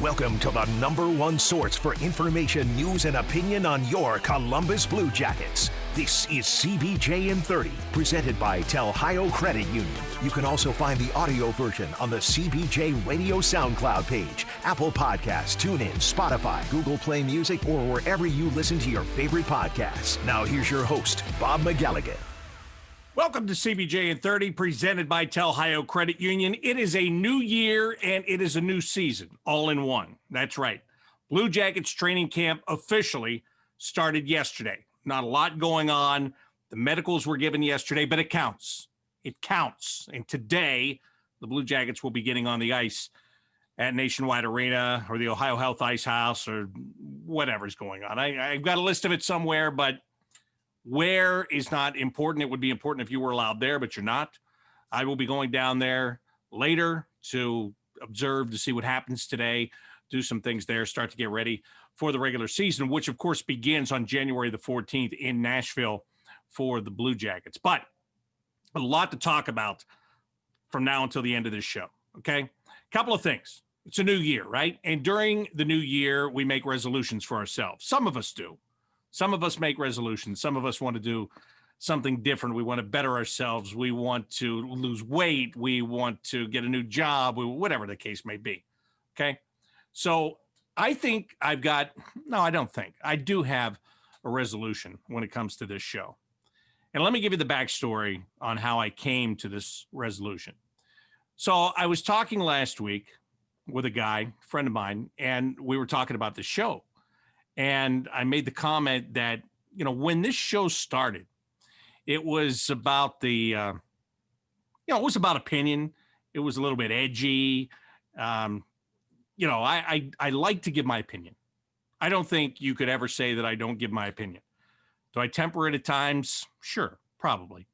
Welcome to the #1 source for information, news, and opinion on your Columbus Blue Jackets. This is CBJ in 30, presented by Telhio Credit Union. You can also find the audio version on the CBJ Radio SoundCloud page, Apple Podcasts, TuneIn, Spotify, Google Play Music, or wherever you listen to your favorite podcasts. Now here's your host, Bob McElligott. Welcome to CBJ in 30, presented by Telhio Credit Union. It is a new year and it is a new season, all in one. That's right. Blue Jackets training camp officially started yesterday. Not a lot going on. The medicals were given yesterday, but it counts. It counts. And today, the Blue Jackets will be getting on the ice at Nationwide Arena or the Ohio Health Ice House or whatever's going on. I've got a list of it somewhere, but where is not important. It would be important if you were allowed there, but you're not. I will be going down there later to observe, to see what happens today, do some things there, start to get ready for the regular season, which of course begins on January the 14th in Nashville for the Blue Jackets. But a lot to talk about from now until the end of this show, okay? Couple of things. It's a new year, right? And during the new year, we make resolutions for ourselves. Some of us do. Some of us make resolutions. Some of us want to do something different. We want to better ourselves. We want to lose weight. We want to get a new job, whatever the case may be. Okay. So I think I do have a resolution when it comes to this show. And let me give you the backstory on how I came to this resolution. So I was talking last week with a guy, friend of mine, and we were talking about the show. And I made the comment that, when this show started, it was about it was about opinion. It was a little bit edgy. I like to give my opinion. I don't think you could ever say that I don't give my opinion. Do I temper it at times? Sure, probably.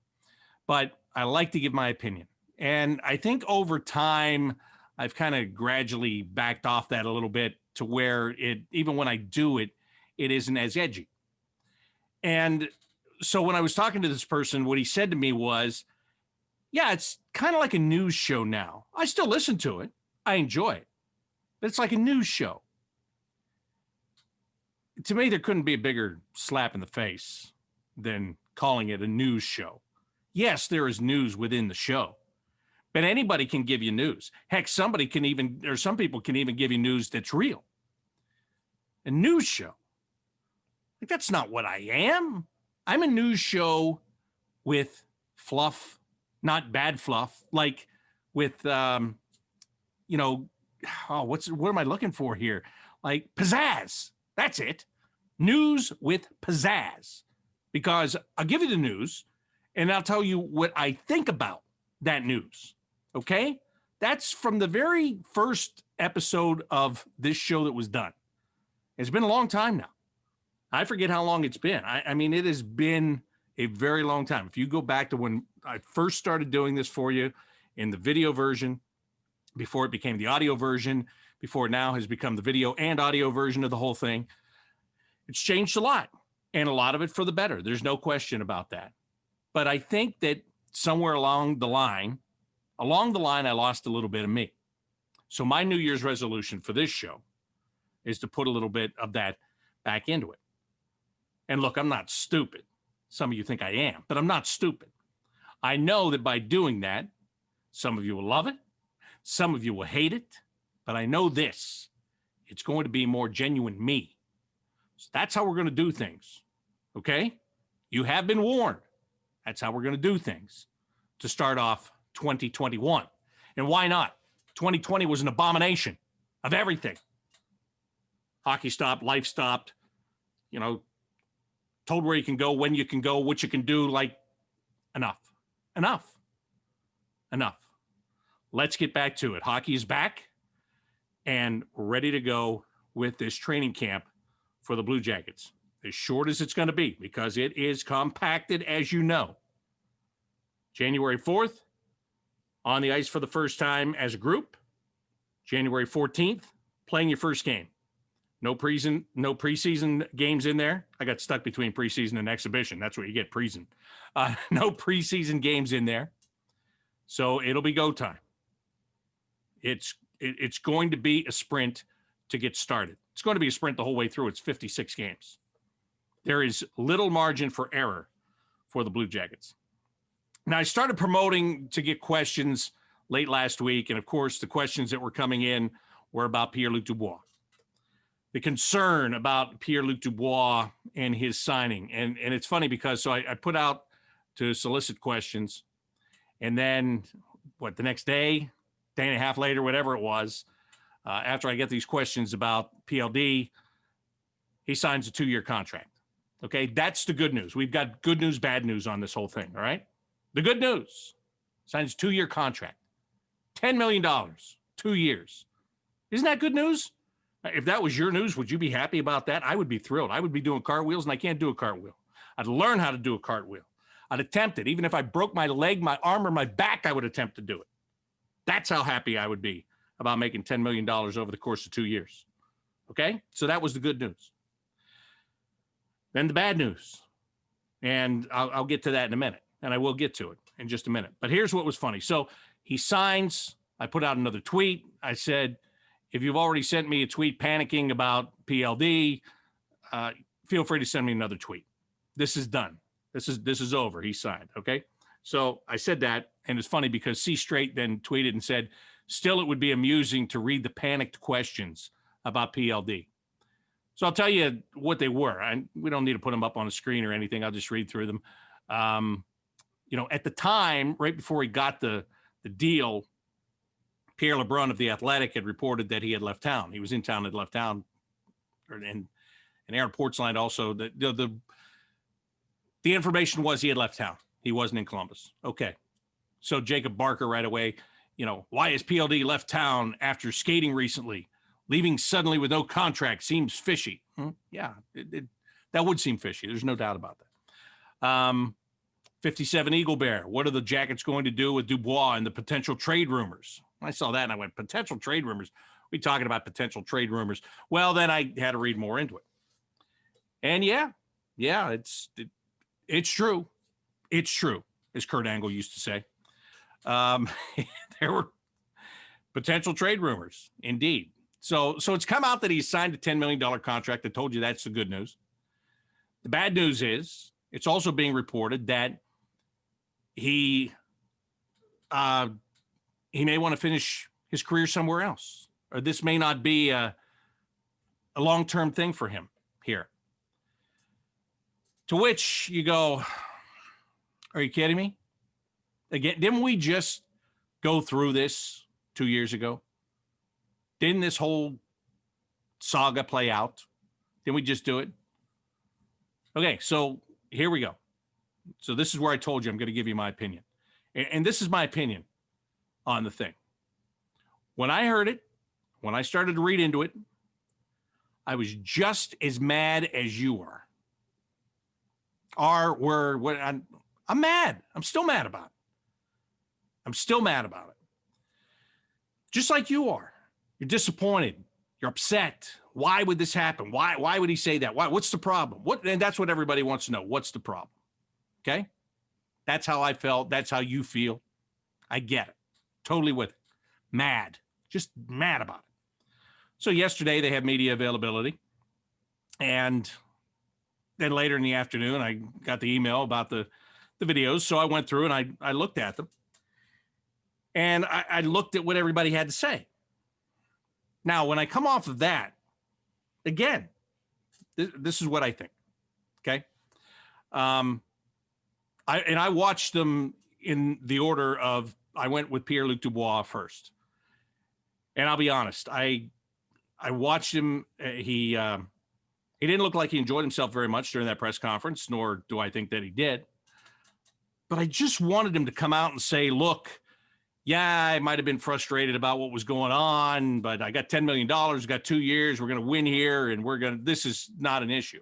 But I like to give my opinion. And I think over time, I've kind of gradually backed off that a little bit to where even when I do it, it isn't as edgy. And so when I was talking to this person, what he said to me was, yeah, it's kind of like a news show now. I still listen to it. I enjoy it. But it's like a news show. To me, there couldn't be a bigger slap in the face than calling it a news show. Yes, there is news within the show. But anybody can give you news. Heck, some people can even give you news that's real. A news show. Like, that's not what I am. I'm a news show with fluff, not bad fluff, like with, what am I looking for here? Like pizzazz. That's it. News with pizzazz. Because I'll give you the news and I'll tell you what I think about that news. Okay? That's from the very first episode of this show that was done. It's been a long time now. I forget how long it's been. I mean, it has been a very long time. If you go back to when I first started doing this for you in the video version, before it became the audio version, before it now has become the video and audio version of the whole thing, it's changed a lot, and a lot of it for the better. There's no question about that. But I think that somewhere along the line, I lost a little bit of me. So my New Year's resolution for this show is to put a little bit of that back into it. And look, I'm not stupid. Some of you think I am, but I'm not stupid. I know that by doing that, some of you will love it. Some of you will hate it. But I know this. It's going to be more genuine me. So that's how we're going to do things. Okay? You have been warned. That's how we're going to do things to start off 2021. And why not? 2020 was an abomination of everything. Hockey stopped, life stopped, told where you can go, when you can go, what you can do, like, enough. Let's get back to it. Hockey is back, and we're ready to go with this training camp for the Blue Jackets. As short as it's going to be, because it is compacted, as you know. January 4th, on the ice for the first time as a group. January 14th, playing your first game. No preseason games in there. I got stuck between preseason and exhibition. That's what you get, preseason. No preseason games in there. So it'll be go time. It's going to be a sprint to get started. It's going to be a sprint the whole way through. It's 56 games. There is little margin for error for the Blue Jackets. Now, I started promoting to get questions late last week, and of course, the questions that were coming in were about PierreLuc Dubois. The concern about PierreLuc Dubois and his signing. And it's funny because I put out to solicit questions, and then the next day and a half later, whatever it was, after I get these questions about PLD, he signs a 2-year contract. Okay, that's the good news. We've got good news, bad news on this whole thing, all right? The good news, signs a 2-year contract. $10 million, 2 years. Isn't that good news? If that was your news, would you be happy about that? I would be thrilled. I would be doing cartwheels, and I can't do a cartwheel. I'd learn how to do a cartwheel. I'd attempt it. Even if I broke my leg, my arm, or my back, I would attempt to do it. That's how happy I would be about making $10 million over the course of 2 years. Okay? So that was the good news. Then the bad news. And I'll get to that in a minute. And I will get to it in just a minute. But here's what was funny. So he signs. I put out another tweet. I said, if you've already sent me a tweet panicking about PLD, feel free to send me another tweet. This is done. This is over. He signed. Okay. So I said that, and it's funny because C Straight then tweeted and said, still, it would be amusing to read the panicked questions about PLD. So I'll tell you what they were. We don't need to put them up on a screen or anything. I'll just read through them. At the time, right before he got the deal, Pierre LeBrun of The Athletic had reported that he had left town. He was in town, had left town. And Aaron Portzline also, the information was he had left town. He wasn't in Columbus. Okay. So Jacob Barker right away, why has PLD left town after skating recently? Leaving suddenly with no contract seems fishy. Yeah, that would seem fishy. There's no doubt about that. 57 Eagle Bear. What are the Jackets going to do with Dubois and the potential trade rumors? I saw that and I went, potential trade rumors? We talking about potential trade rumors? Well, then I had to read more into it. And yeah, it's true. It's true, as Kurt Angle used to say. There were potential trade rumors, indeed. So it's come out that he's signed a $10 million contract. I told you that's the good news. The bad news is it's also being reported that he may want to finish his career somewhere else, or this may not be a long-term thing for him here. To which you go, are you kidding me? Again, didn't we just go through this 2 years ago? Didn't this whole saga play out? Didn't we just do it? Okay, so here we go. So this is where I told you I'm going to give you my opinion. And this is my opinion on the thing. When I heard it, when I started to read into it, I was just as mad as you are. I'm mad. I'm still mad about it. I'm still mad about it. Just like you are. You're disappointed. You're upset. Why would this happen? Why would he say that? What's the problem? And that's what everybody wants to know. What's the problem? Okay? That's how I felt. That's how you feel. I get it. Totally with it. Mad. Just mad about it. So yesterday they had media availability. And then later in the afternoon, I got the email about the videos. So I went through and I looked at them. And I looked at what everybody had to say. Now, when I come off of that, again, this is what I think. Okay. I watched them in the order of, I went with PierreLuc Dubois first. And I'll be honest, I watched him. He didn't look like he enjoyed himself very much during that press conference, nor do I think that he did. But I just wanted him to come out and say, look, yeah, I might have been frustrated about what was going on, but I got $10 million, got 2 years, we're going to win here, and this is not an issue.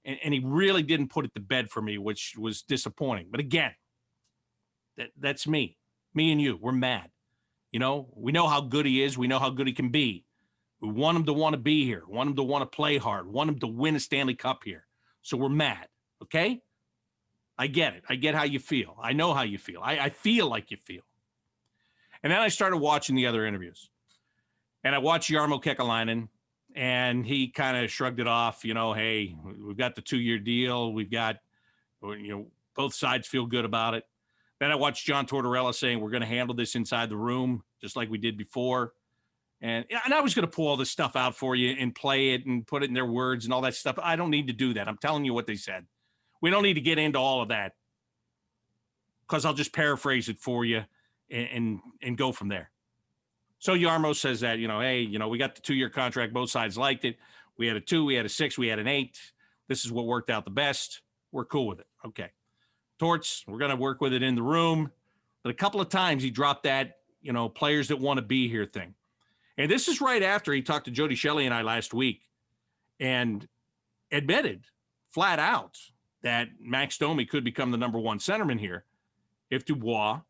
And he really didn't put it to bed for me, which was disappointing. But again, that's me and you. We're mad. We know how good he is. We know how good he can be. We want him to want to be here, want him to want to play hard, want him to win a Stanley Cup here. So we're mad, okay? I get it. I get how you feel. I know how you feel. I feel like you feel. And then I started watching the other interviews. And I watched Jarmo Kekalainen, and he kind of shrugged it off. Hey, we've got the 2-year deal. We've got, both sides feel good about it. Then I watched John Tortorella saying we're going to handle this inside the room just like we did before. And I was going to pull all this stuff out for you and play it and put it in their words and all that stuff. I don't need to do that. I'm telling you what they said. We don't need to get into all of that because I'll just paraphrase it for you and go from there. So Jarmo says that, hey, we got the 2-year contract. Both sides liked it. We had a 2, we had a 6, we had an 8. This is what worked out the best. We're cool with it. Okay. Torts, we're going to work with it in the room. But a couple of times he dropped that, players that want to be here thing. And this is right after he talked to Jody Shelley and I last week and admitted flat out that Max Domi could become the number 1 centerman here if Dubois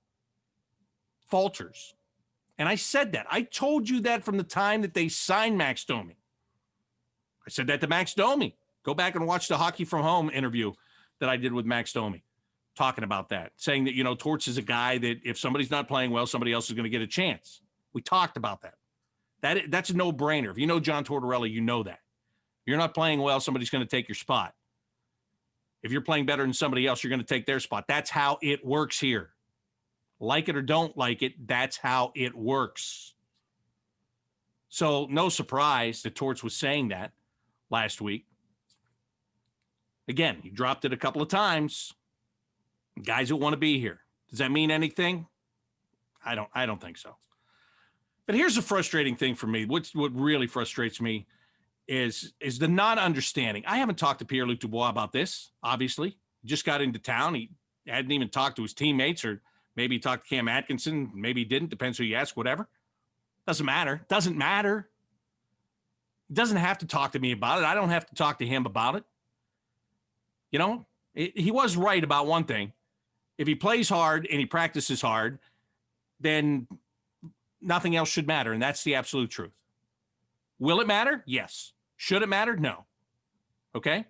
falters. And I said that. I told you that from the time that they signed Max Domi. I said that to Max Domi. Go back and watch the Hockey from Home interview that I did with Max Domi, talking about that, saying that, Torts is a guy that if somebody's not playing well, somebody else is going to get a chance. We talked about that. That's a no-brainer. If you know John Tortorella, you know that. If you're not playing well, somebody's going to take your spot. If you're playing better than somebody else, you're going to take their spot. That's how it works here. Like it or don't like it, that's how it works. So no surprise that Torts was saying that last week. Again, he dropped it a couple of times. Guys that want to be here. Does that mean anything? I don't think so. But here's the frustrating thing for me. What really frustrates me is the non-understanding. I haven't talked to PierreLuc Dubois about this, obviously. He just got into town. He hadn't even talked to his teammates, or maybe he talked to Cam Atkinson. Maybe he didn't. Depends who you ask, whatever. Doesn't matter. Doesn't matter. He doesn't have to talk to me about it. I don't have to talk to him about it. He was right about one thing. If he plays hard and he practices hard, then nothing else should matter, and that's the absolute truth. Will it matter? Yes. Should it matter? No. Okay?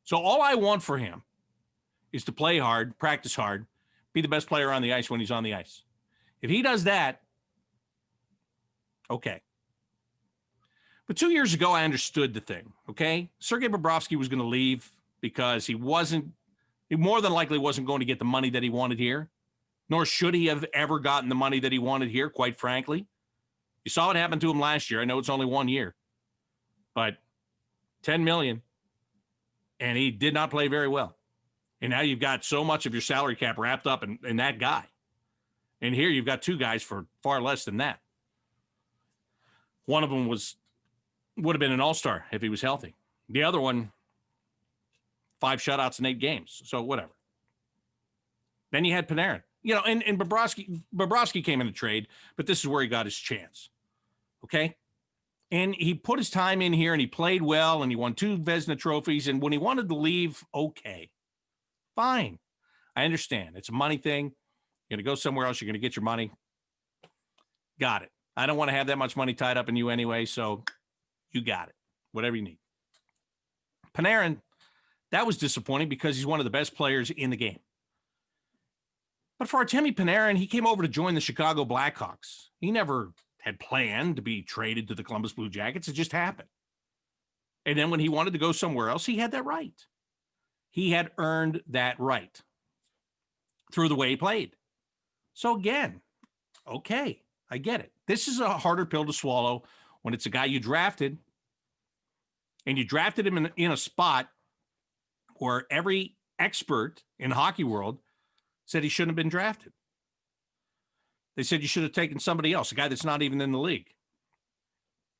So all I want for him is to play hard, practice hard, be the best player on the ice when he's on the ice. If he does that, okay. But 2 years ago, I understood the thing, okay? Sergei Bobrovsky was going to leave because he more than likely wasn't going to get the money that he wanted here, nor should he have ever gotten the money that he wanted here, quite frankly. You saw what happened to him last year. I know it's only 1 year, but $10 million, and he did not play very well. And now you've got so much of your salary cap wrapped up in that guy. And here you've got 2 guys for far less than that. One of them would have been an all-star if he was healthy. The other one, 5 shutouts in 8 games. So whatever. Then you had Panarin. And Bobrovsky came in a trade, but this is where he got his chance. Okay? And he put his time in here, and he played well, and he won 2 Vezina trophies. And when he wanted to leave, okay. Fine. I understand. It's a money thing. You're going to go somewhere else. You're going to get your money. Got it. I don't want to have that much money tied up in you anyway, so you got it. Whatever you need. Panarin, that was disappointing because he's one of the best players in the game. But for Artemi Panarin, he came over to join the Chicago Blackhawks. He never had planned to be traded to the Columbus Blue Jackets. It just happened. And then when he wanted to go somewhere else, he had that right. He had earned that right through the way he played. So again, okay, I get it. This is a harder pill to swallow when it's a guy you drafted, and you drafted him in a spot where every expert in the hockey world said he shouldn't have been drafted. They said you should have taken somebody else, a guy that's not even in the league.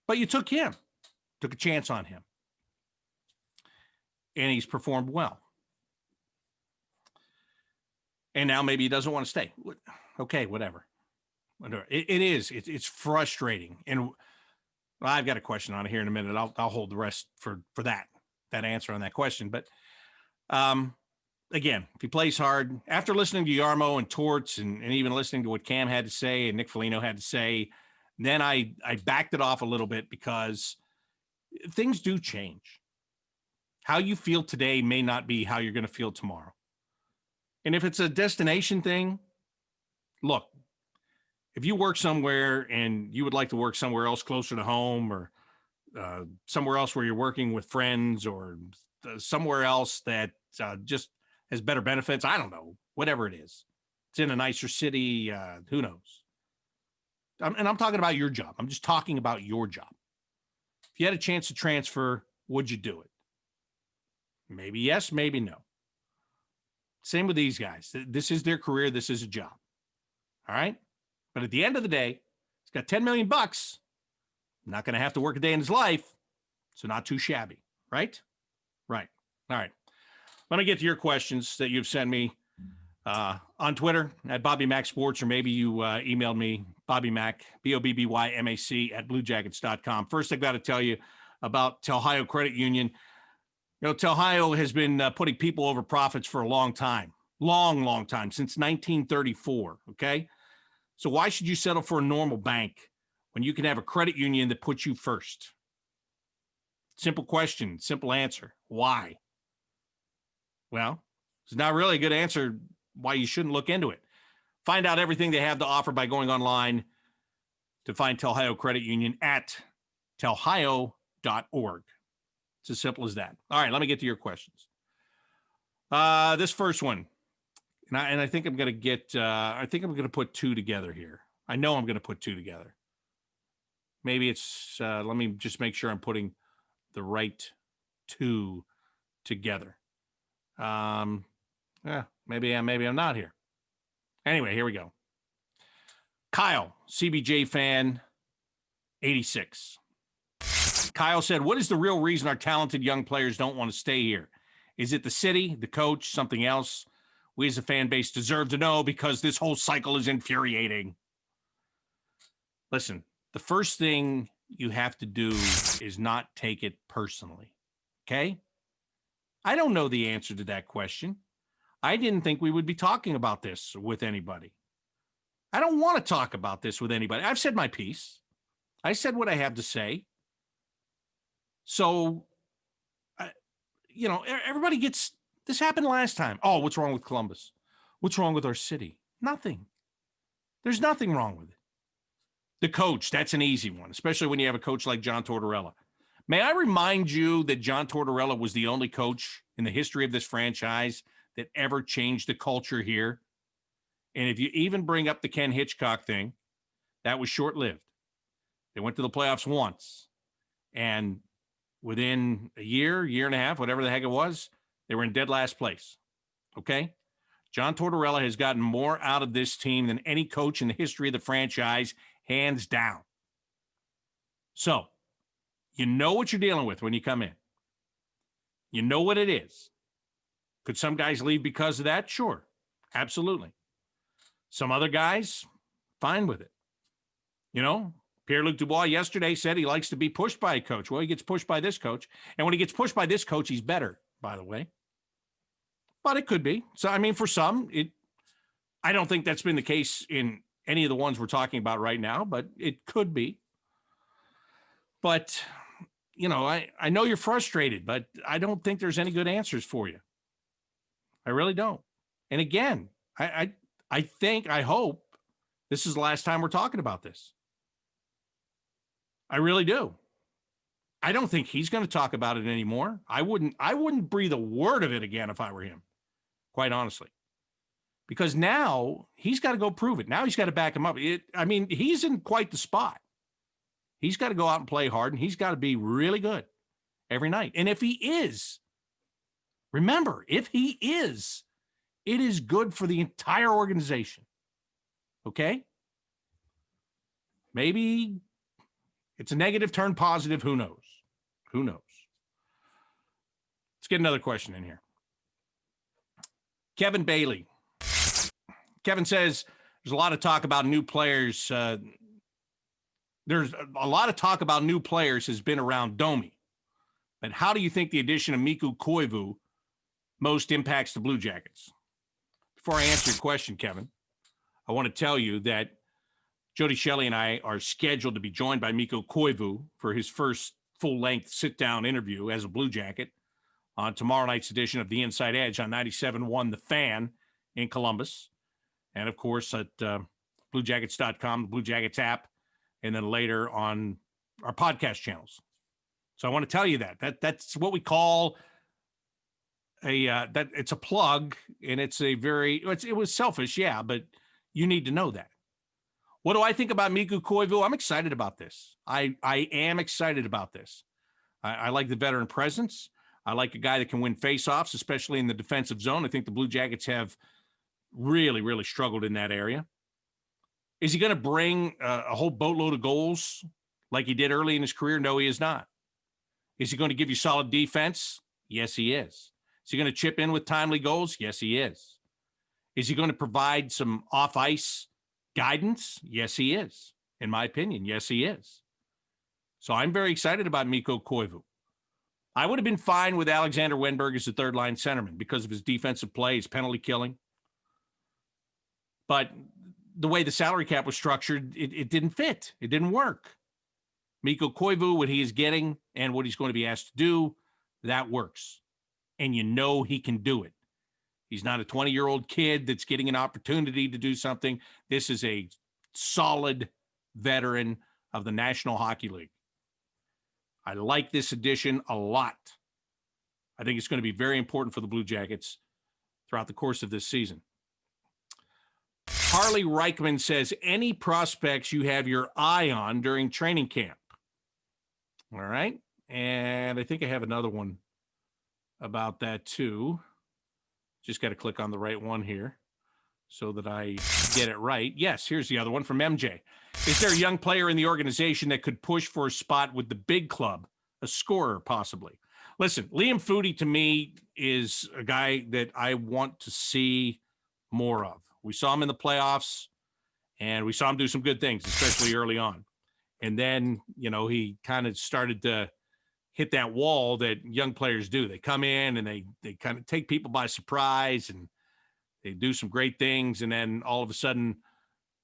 But you took him, took a chance on him. And he's performed well. And now maybe he doesn't want to stay. Okay, whatever. It's frustrating. And I've got a question on it here in a minute. I'll hold the rest for that answer on that question. But again, if he plays hard, after listening to Jarmo and Torts and even listening to what Cam had to say and Nick Foligno had to say, then I backed it off a little bit because things do change. How you feel today may not be how you're going to feel tomorrow. And if it's a destination thing, look, if you work somewhere and you would like to work somewhere else closer to home, or somewhere else where you're working with friends, or somewhere else that just has better benefits, I don't know, whatever it is. It's in a nicer city. Who knows? And I'm talking about your job. I'm just talking about your job. If you had a chance to transfer, would you do it? Maybe yes, maybe no. Same with these guys. This is their career. This is a job. All right. But at the end of the day, he's got 10 million bucks. Not going to have to work a day in his life. So not too shabby. Right? Right. All right. Let me get to your questions that you've sent me on Twitter at Bobby Mac Sports, or maybe you emailed me, Bobby Mac, BOBBYMAC at BlueJackets.com. First, I've got to tell you about Telhio Credit Union. You know, Telhio has been putting people over profits for a long time, long time, since 1934. Okay. So why should you settle for a normal bank when you can have a credit union that puts you first? Simple question, simple answer. Why? Well, it's not really a good answer why you shouldn't look into it. Find out everything they have to offer by going online to find Telhio Credit Union at telhio.org. It's as simple as that. All right, let me get to your questions. This first one, and I think I'm going to get, I think I'm going to put two together here. I know I'm going to put two together. Maybe it's, let me just make sure I'm putting the right two together. Yeah, maybe I'm not here. Anyway, here we go. Kyle, CBJ fan, 86. Kyle said, what is the real reason our talented young players don't want to stay here? Is it the city, the coach, something else? We as a fan base deserve to know, because this whole cycle is infuriating. Listen, the first thing you have to do is not take it personally, okay? I don't know the answer to that question. I didn't think we would be talking about this with anybody. I don't want to talk about this with anybody. I've said my piece. I said what I have to say. So, you know, everybody gets, this happened last time. Oh, what's wrong with Columbus? What's wrong with our city? Nothing. There's nothing wrong with it. The coach, that's an easy one, especially when you have a coach like John Tortorella. May I remind you that John Tortorella was the only coach in the history of this franchise that ever changed the culture here. And if you even bring up the Ken Hitchcock thing, that was short-lived. They went to the playoffs once, and within a year and a half, whatever the heck it was, they were in dead last place. Okay? John Tortorella has gotten more out of this team than any coach in the history of the franchise, hands down. So, you know what you're dealing with when you come in. You know what it is. Could some guys leave because of that? Sure, absolutely. Some other guys, fine with it. You know, PierreLuc Dubois yesterday said he likes to be pushed by a coach. Well, he gets pushed by this coach. And when he gets pushed by this coach, he's better, by the way. But it could be. So, I mean, for some, I don't think that's been the case in any of the ones we're talking about right now, but it could be. But, you know, I know you're frustrated, but I don't think there's any good answers for you. I really don't. And again, I hope this is the last time we're talking about this. I really do. I don't think he's going to talk about it anymore. I wouldn't breathe a word of it again if I were him, quite honestly. Because now he's got to go prove it. Now he's got to back him up. He's in quite the spot. He's got to go out and play hard, and he's got to be really good every night. And if he is, remember, if he is, it is good for the entire organization. Okay? Maybe it's a negative turned positive. Who knows? Who knows? Let's get another question in here. Kevin Bailey. Kevin says there's a lot of talk about new players. There's a lot of talk about new players has been around Domi. But how do you think the addition of Mikko Koivu most impacts the Blue Jackets? Before I answer your question, Kevin, I want to tell you that Jody Shelley and I are scheduled to be joined by Mikko Koivu for his first full-length sit-down interview as a Blue Jacket on tomorrow night's edition of The Inside Edge on 97.1 The Fan in Columbus. And, of course, at bluejackets.com, the Blue Jackets app, and then later on our podcast channels. So I want to tell you that's what we call that it's a plug, and it's a it was selfish, yeah, but you need to know that. What do I think about Mikko Koivu? I'm excited about this. I am excited about this. I like the veteran presence. I like a guy that can win faceoffs, especially in the defensive zone. I think the Blue Jackets have really, really struggled in that area. Is he going to bring a whole boatload of goals like he did early in his career? No, he is not. Is he going to give you solid defense? Yes, he is. Is he going to chip in with timely goals? Yes, he is. Is he going to provide some off-ice guidance? Yes, he is. In my opinion, yes, he is. So I'm very excited about Mikko Koivu. I would have been fine with Alexander Wenberg as the third-line centerman because of his defensive play, his penalty killing. But the way the salary cap was structured, it didn't fit. It didn't work. Mikko Koivu, what he is getting and what he's going to be asked to do, that works. And you know he can do it. He's not a 20-year-old kid that's getting an opportunity to do something. This is a solid veteran of the National Hockey League. I like this addition a lot. I think it's going to be very important for the Blue Jackets throughout the course of this season. Harley Reichman says, any prospects you have your eye on during training camp? All right. And I think I have another one about that too. Just got to click on the right one here so that I get it right. Yes, here's the other one from MJ. Is there a young player in the organization that could push for a spot with the big club, a scorer possibly? Listen, Liam Foudy to me is a guy that I want to see more of. We saw him in the playoffs, and we saw him do some good things, especially early on. And then, he kind of started to hit that wall that young players do. They come in and they kind of take people by surprise, and they do some great things. And then all of a sudden,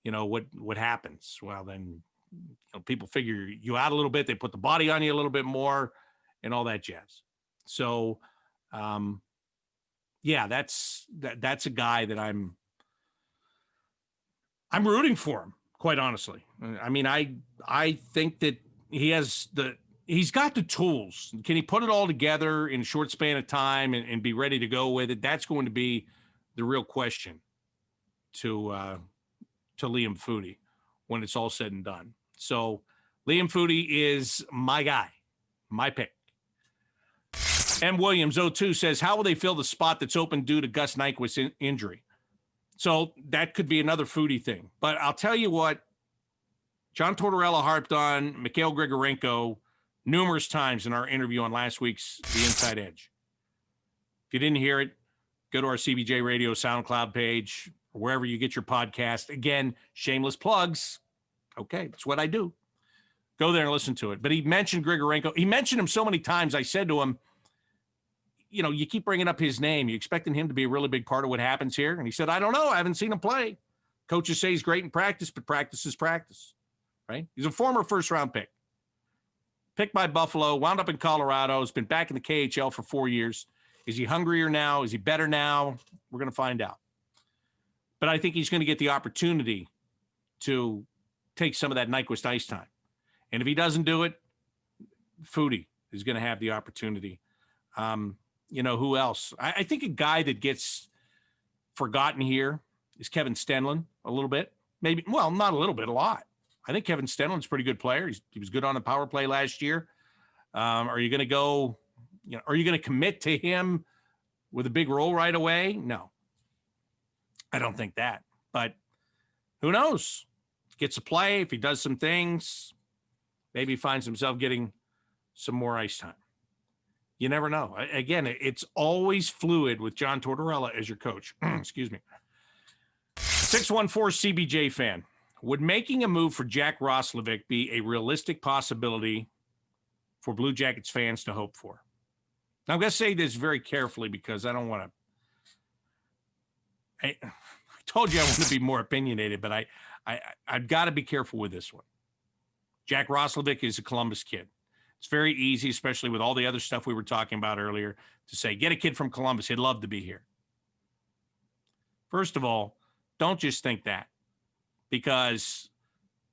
what happens? Well, then people figure you out a little bit. They put the body on you a little bit more and all that jazz. So, that's a guy that I'm rooting for him, quite honestly. I mean, I think that he's got the tools. Can he put it all together in a short span of time and be ready to go with it? That's going to be the real question to Liam Foudy when it's all said and done. So Liam Foudy is my guy, my pick. M. Williams 02 says, how will they fill the spot that's open due to Gus Nyquist's injury? So that could be another Foudy thing. But I'll tell you what, John Tortorella harped on Mikhail Grigorenko numerous times in our interview on last week's The Inside Edge. If you didn't hear it, go to our CBJ Radio SoundCloud page, or wherever you get your podcast. Again, shameless plugs. Okay, that's what I do. Go there and listen to it. But he mentioned Grigorenko. He mentioned him so many times, I said to him, you keep bringing up his name. You expecting him to be a really big part of what happens here? And he said, I don't know. I haven't seen him play. Coaches say he's great in practice, but practice is practice, right? He's a former first-round pick. Picked by Buffalo, wound up in Colorado, has been back in the KHL for 4 years. Is he hungrier now? Is he better now? We're going to find out. But I think he's going to get the opportunity to take some of that Nyquist ice time. And if he doesn't do it, Foudy is going to have the opportunity. Who else? I think a guy that gets forgotten here is Kevin Stenlund a little bit. Maybe, well, not a little bit, a lot. I think Kevin Stenlund's a pretty good player. He was good on the power play last year. Are you going to go, are you going to commit to him with a big role right away? No, I don't think that. But who knows? Gets to play. If he does some things, maybe he finds himself getting some more ice time. You never know. Again, it's always fluid with John Tortorella as your coach. Excuse me. 614 CBJ fan. Would making a move for Jack Roslovic be a realistic possibility for Blue Jackets fans to hope for? Now, I'm going to say this very carefully because I don't want to. I told you I want to be more opinionated, but I've got to be careful with this one. Jack Roslovic is a Columbus kid. It's very easy, especially with all the other stuff we were talking about earlier, to say, get a kid from Columbus. He'd love to be here. First of all, don't just think that. because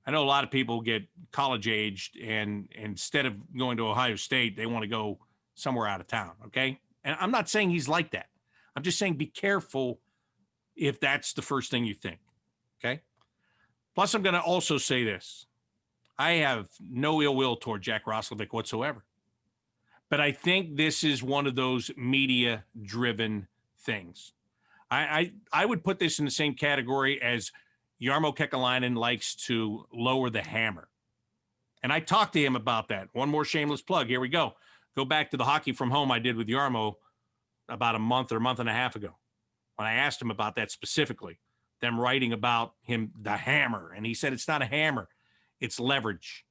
I know a lot of people get college aged and instead of going to Ohio State, they want to go somewhere out of town. Okay. And I'm not saying he's like that. I'm just saying be careful if that's the first thing you think. Okay. Plus, I'm going to also say this. I have no ill will toward Jack Roslovic whatsoever. But I think this is one of those media-driven things. I would put this in the same category as Jarmo Kekalainen likes to lower the hammer. And I talked to him about that. One more shameless plug. Here we go. Go back to the Hockey from Home I did with Jarmo about a month and a half ago when I asked him about that specifically, them writing about him, the hammer. And he said it's not a hammer, it's leverage.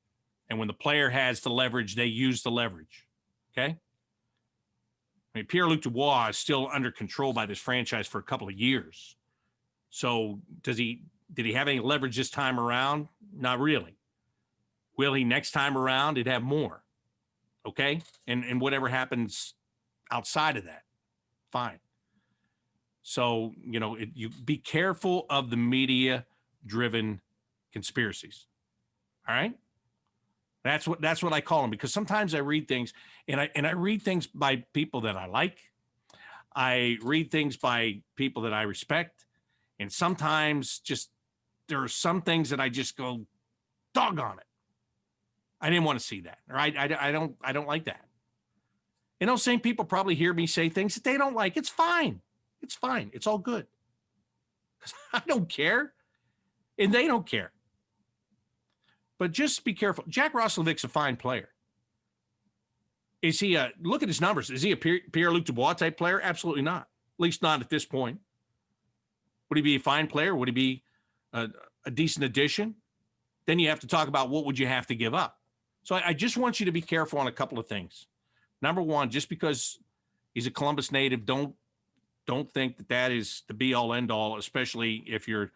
And when the player has the leverage, they use the leverage. Okay? I mean, PierreLuc Dubois is still under control by this franchise for a couple of years. So did he have any leverage this time around? Not really. Will he next time around? He'd have more. Okay? And whatever happens outside of that, fine. So, you be careful of the media-driven conspiracies. All right? That's what I call them, because sometimes I read things and I read things by people that I like. I read things by people that I respect. And sometimes just there are some things that I just go, doggone it. I didn't want to see that. Or I don't like that. And those same people probably hear me say things that they don't like. It's fine. It's fine. It's all good. Because I don't care. And they don't care. But just be careful. Jack Roslovic's a fine player. Is he look at his numbers. Is he a PierreLuc Dubois type player? Absolutely not. At least not at this point. Would he be a fine player? Would he be a decent addition? Then you have to talk about what would you have to give up. So I just want you to be careful on a couple of things. Number one, just because he's a Columbus native, don't think that is the be all end all, especially if you're a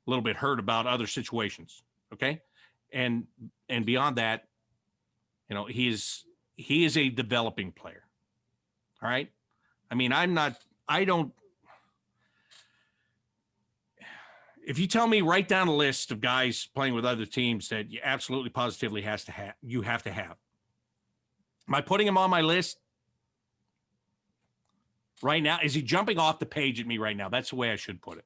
little bit hurt about other situations. Okay. And beyond that, he is a developing player. All right. I mean, if you tell me write down a list of guys playing with other teams that you absolutely positively have to have. Am I putting him on my list right now? Is he jumping off the page at me right now? That's the way I should put it.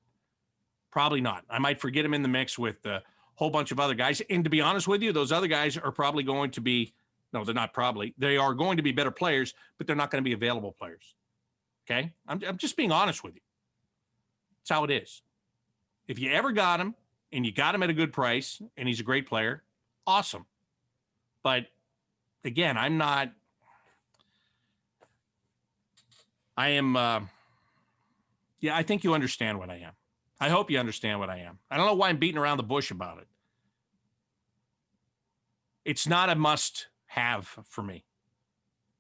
Probably not. I might forget him in the mix with a whole bunch of other guys. And to be honest with you, those other guys are probably going to be, no, they're not probably. They are going to be better players, but they're not going to be available players. Okay? I'm just being honest with you. That's how it is. If you ever got him and you got him at a good price and he's a great player, awesome. But again, I think you understand what I am. I hope you understand what I am. I don't know why I'm beating around the bush about it. It's not a must have for me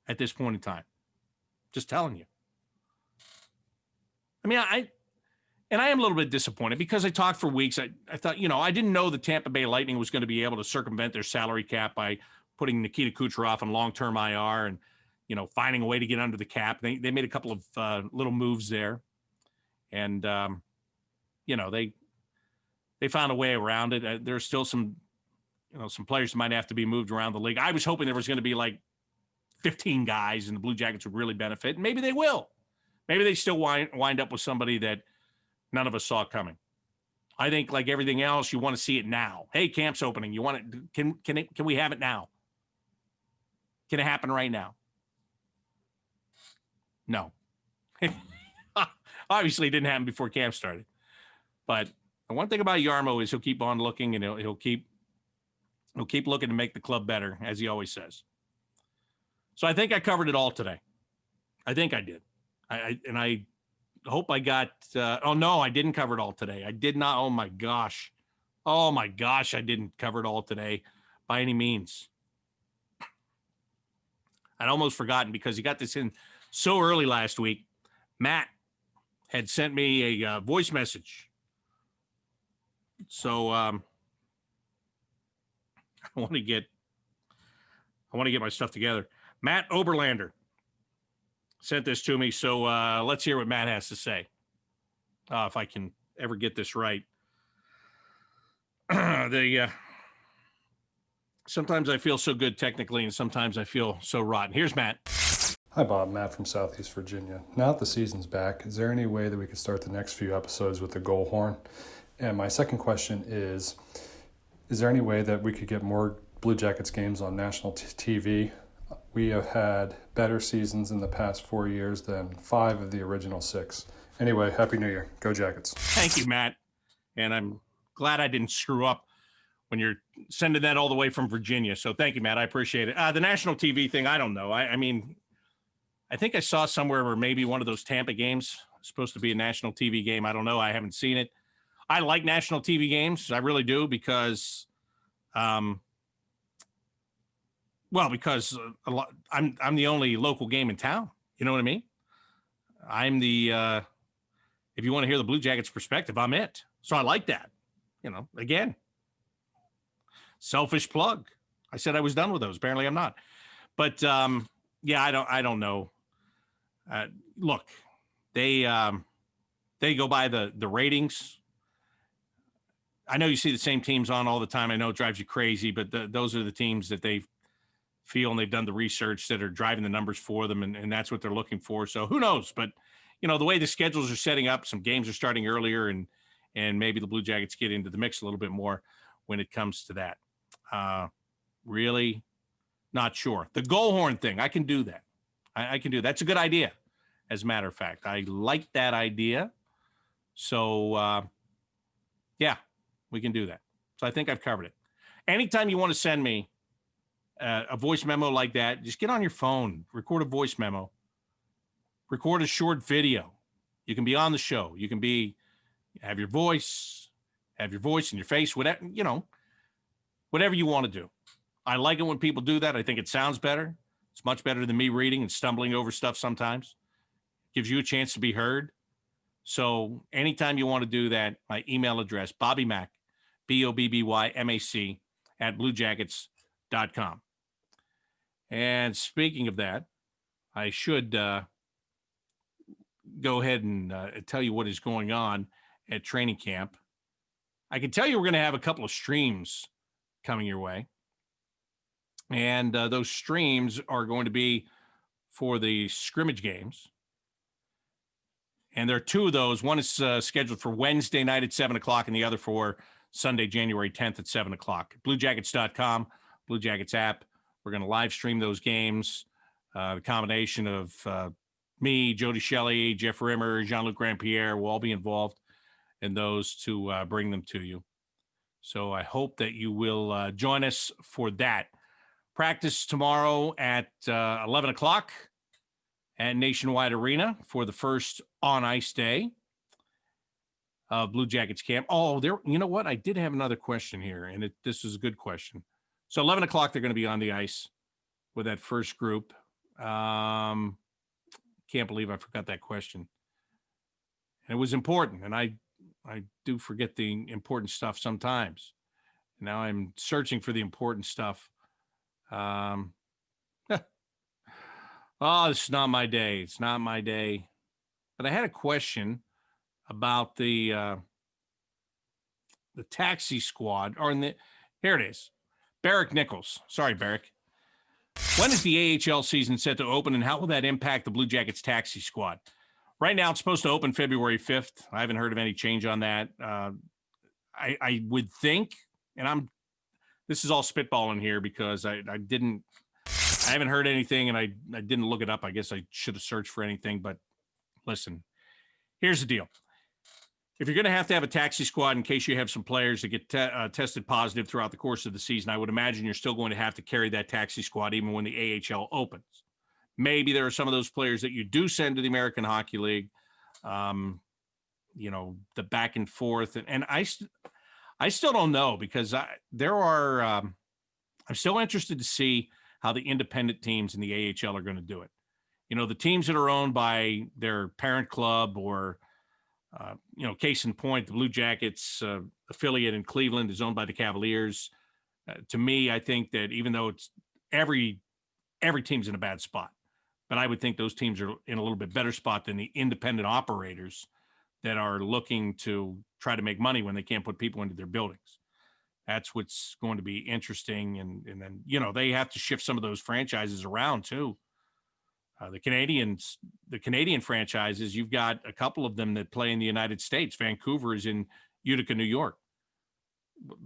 at this point in time. Just telling you. I mean, I am a little bit disappointed because I talked for weeks. I thought, I didn't know the Tampa Bay Lightning was going to be able to circumvent their salary cap by putting Nikita Kucherov on long-term IR and, finding a way to get under the cap. They made a couple of little moves there. And, they found a way around it. There's still some players that might have to be moved around the league. I was hoping there was going to be like 15 guys and the Blue Jackets would really benefit. And maybe they will. Maybe they still wind up with somebody that none of us saw coming. I think like everything else, you want to see it now. Hey, camp's opening. You want it? Can we have it now? Can it happen right now? No. Obviously, it didn't happen before camp started. But the one thing about Jarmo is he'll keep on looking and he'll keep looking to make the club better, as he always says. So I think I covered it all today. I think I did. I hope I got oh no, I didn't cover it all today. I did not. Oh my gosh, I didn't cover it all today by any means. I'd almost forgotten because he got this in so early last week. Matt had sent me a voice message. So I want to get my stuff together. Matt Oberlander sent this to me. So let's hear what Matt has to say. If I can ever get this right. Sometimes I feel so good technically, and sometimes I feel so rotten. Here's Matt. Hi, Bob. Matt from Southeast Virginia. Now that the season's back, is there any way that we could start the next few episodes with the goal horn? And my second question is there any way that we could get more Blue Jackets games on national TV? We have had better seasons in the past 4 years than 5 of the original 6. Anyway, Happy New Year. Go Jackets. Thank you, Matt. And I'm glad I didn't screw up when you're sending that all the way from Virginia. So thank you, Matt. I appreciate it. The national TV thing, I don't know. I mean, I think I saw somewhere where maybe one of those Tampa games is supposed to be a national TV game. I don't know. I haven't seen it. I like national TV games. I really do because, because I'm the only local game in town. You know what I mean? I'm the if you want to hear the Blue Jackets perspective, I'm it. So I like that. You know, again, selfish plug. I said I was done with those. Apparently I'm not. But yeah, I don't know. Look, they go by the ratings. I know you see the same teams on all the time. I know it drives you crazy, but those are the teams that they feel, and they've done the research, that are driving the numbers for them, and that's what they're looking for. So who knows? But you know, the way the schedules are setting up, some games are starting earlier, and maybe the Blue Jackets get into the mix a little bit more when it comes to that. Really not sure. The goal horn thing, I can do that. I can do that. That's a good idea, as a matter of fact. I like that idea. So, yeah, we can do that. So I think I've covered it. Anytime you want to send me a voice memo like that, just get on your phone, record a voice memo, record a short video. You can be on the show. You can have your voice in your face, whatever, you know, whatever you want to do. I like it when people do that. I think it sounds better. It's much better than me reading and stumbling over stuff sometimes. Gives you a chance to be heard. So anytime you want to do that, my email address, BobbyMac, BOBBYMAC @BlueJackets.com. And speaking of that, I should go ahead and tell you what is going on at training camp. I can tell you we're going to have a couple of streams coming your way. And those streams are going to be for the scrimmage games. And there are 2 of those. One is scheduled for Wednesday night at 7 o'clock, and the other for Sunday, January 10th at 7 o'clock. BlueJackets.com, Blue Jackets app. We're going to live stream those games. The combination of me, Jody Shelley, Jeff Rimmer, Jean-Luc Grandpierre will all be involved in those to bring them to you. So I hope that you will join us for that. Practice tomorrow at 11 o'clock at Nationwide Arena for the first on-ice day of Blue Jackets camp. Oh, you know what? I did have another question here, and this is a good question. So 11 o'clock, they're going to be on the ice with that first group. Can't believe I forgot that question. And it was important, and I do forget the important stuff sometimes. Now I'm searching for the important stuff. Oh, it's not my day. It's not my day. But I had a question about the taxi squad, here it is. Barrick Nichols. Sorry, Barrick. When is the AHL season set to open, and how will that impact the Blue Jackets taxi squad? Right now, it's supposed to open February 5th. I haven't heard of any change on that. I would think, and this is all spitballing here because I haven't heard anything, and I didn't look it up. I guess I should have searched for anything, but listen, here's the deal. If you're going to have a taxi squad in case you have some players that get tested positive throughout the course of the season, I would imagine you're still going to have to carry that taxi squad even when the AHL opens. Maybe there are some of those players that you do send to the American Hockey League, you know, the back and forth. And I still don't know because I'm still interested to see how the independent teams in the AHL are going to do it. You know, the teams that are owned by their parent club or, you know, case in point, the Blue Jackets affiliate in Cleveland is owned by the Cavaliers. To me, I think that even though it's every team's in a bad spot, but I would think those teams are in a little bit better spot than the independent operators that are looking to try to make money when they can't put people into their buildings. That's what's going to be interesting. And then, they have to shift some of those franchises around too. The Canadian franchises, you've got a couple of them that play in the United States. Vancouver is in Utica, New York.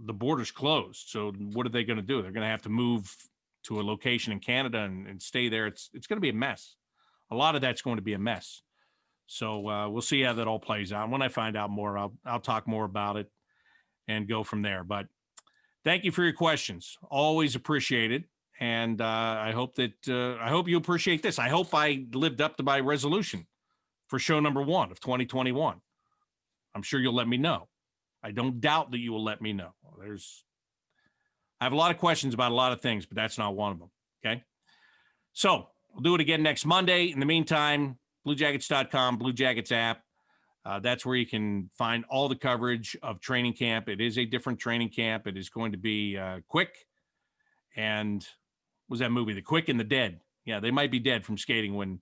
The border's closed. So what are they going to do? They're going to have to move to a location in Canada and stay there. It's going to be a mess. A lot of that's going to be a mess. So we'll see how that all plays out. When I find out more, I'll talk more about it and go from there. But thank you for your questions. Always appreciated. And I hope you appreciate this. I hope I lived up to my resolution for show number 1 of 2021. I'm sure you'll let me know. I don't doubt that you will let me know. I have a lot of questions about a lot of things, but that's not one of them. Okay. So we'll do it again next Monday. In the meantime, BlueJackets.com, Blue Jackets app. That's where you can find all the coverage of training camp. It is a different training camp. It is going to be quick. And what was that movie? The Quick and the Dead. Yeah, they might be dead from skating when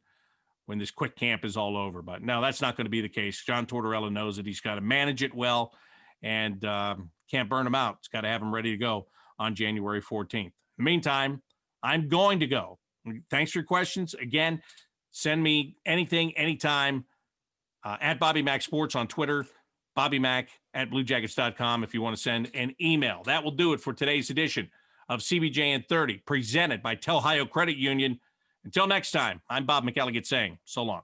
this quick camp is all over. But no, that's not going to be the case. John Tortorella knows that he's got to manage it well and can't burn him out. He's got to have him ready to go on January 14th. In the meantime, I'm going to go. Thanks for your questions. Again, send me anything, anytime, at Bobby Mac Sports on Twitter, Bobby Mac at BlueJackets.com if you want to send an email. That will do it for today's edition of CBJ in 30, presented by Telhio Credit Union. Until next time, I'm Bob McElligott saying so long.